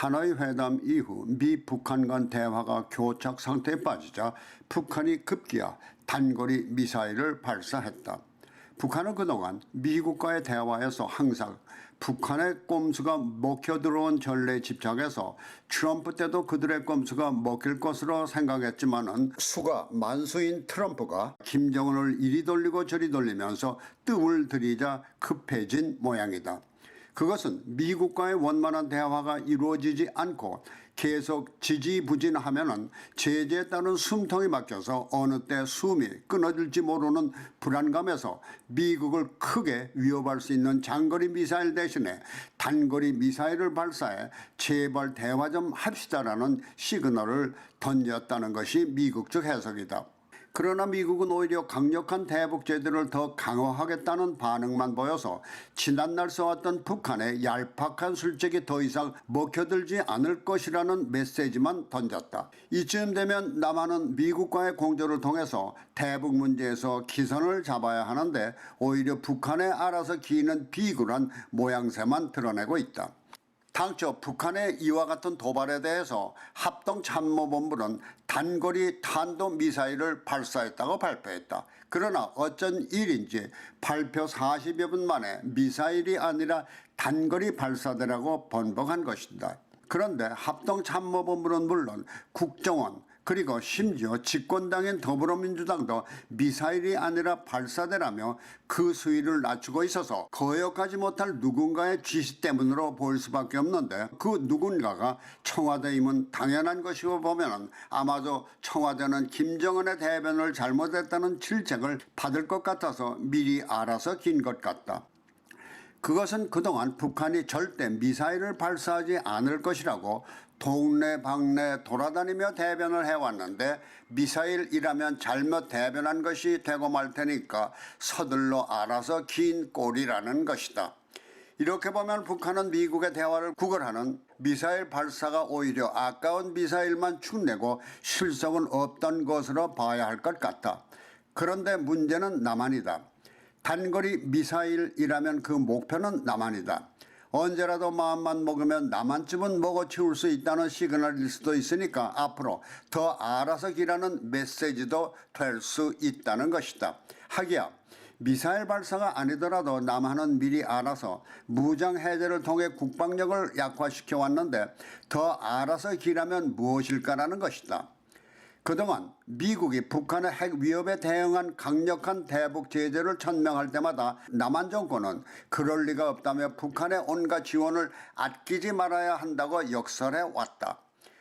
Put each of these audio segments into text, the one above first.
하노이 회담 이후 미 북한 간 대화가 교착 상태에 빠지자 북한이 급기야 단거리 미사일을 발사했다. 북한은 그동안 미국과의 대화에서 항상 북한의 꼼수가 먹혀 들어온 전례에 집착해서 트럼프 때도 그들의 꼼수가 먹힐 것으로 생각했지만은 수가 만수인 트럼프가 김정은을 이리 돌리고 저리 돌리면서 뜸을 들이자 급해진 모양이다. 그것은 미국과의 원만한 대화가 이루어지지 않고 계속 지지부진하면은 제재에 따른 숨통이 막혀서 어느 때 숨이 끊어질지 모르는 불안감에서 미국을 크게 위협할 수 있는 장거리 미사일 대신에 단거리 미사일을 발사해 제발 대화 좀 합시다라는 시그널을 던졌다는 것이 미국 측 해석이다. 그러나 미국은 오히려 강력한 대북 제재를 더 강화하겠다는 반응만 보여서 지난날 써왔던 북한의 얄팍한 술책이 더 이상 먹혀들지 않을 것이라는 메시지만 던졌다. 이쯤 되면 남한은 미국과의 공조를 통해서 대북 문제에서 기선을 잡아야 하는데 오히려 북한에 알아서 기이는 비굴한 모양새만 드러내고 있다. 당초 북한의 이와 같은 도발에 대해서 합동참모본부는 단거리 탄도미사일을 발사했다고 발표했다. 그러나 어쩐 일인지 발표 40여 분 만에 미사일이 아니라 단거리 발사대라고 번복한 것이다. 그런데 합동참모본부는 물론 국정원 그리고 심지어 집권당인 더불어민주당도 미사일이 아니라 발사대라며 그 수위를 낮추고 있어서 거역하지 못할 누군가의 지시 때문으로 보일 수밖에 없는데 그 누군가가 청와대임은 당연한 것이고 보면 아마도 청와대는 김정은의 대변을 잘못했다는 질책을 받을 것 같아서 미리 알아서 긴 것 같다. 그것은 그동안 북한이 절대 미사일을 발사하지 않을 것이라고 동네방네 돌아다니며 대변을 해왔는데 미사일이라면 잘못 대변한 것이 되고 말 테니까 서둘러 알아서 긴 꼴이라는 것이다. 이렇게 보면 북한은 미국의 대화를 구걸하는 미사일 발사가 오히려 아까운 미사일만 축내고 실속은 없던 것으로 봐야 할 것 같다. 그런데 문제는 남한이다. 단거리 미사일이라면 그 목표는 남한이다. 언제라도 마음만 먹으면 남한쯤은 먹어치울 수 있다는 시그널일 수도 있으니까 앞으로 더 알아서 기라는 메시지도 될 수 있다는 것이다. 하기야 미사일 발사가 아니더라도 남한은 미리 알아서 무장 해제를 통해 국방력을 약화시켜 왔는데 더 알아서 기라면 무엇일까라는 것이다. 그동안 미국이 북한의 핵 위협에 대응한 강력한 대북 제재를 천명할 때마다 남한 정권은 그럴 리가 없다며 북한의 온갖 지원을 아끼지 말아야 한다고 역설해 왔다.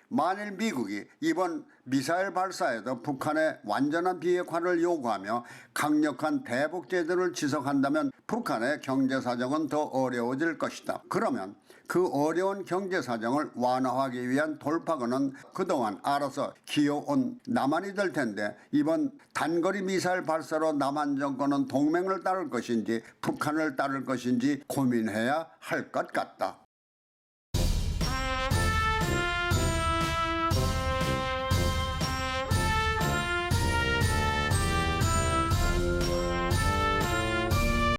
만일 미국이 이번 미사일 발사에도 북한의 완전한 비핵화를 요구하며 강력한 대북 제재를 지속한다면 북한의 경제사정은 더 어려워질 것이다. 그러면 그 어려운 경제사정을 완화하기 위한 돌파구는 그동안 알아서 기어온 남한이 될 텐데 이번 단거리 미사일 발사로 남한 정권은 동맹을 따를 것인지 북한을 따를 것인지 고민해야 할 것 같다.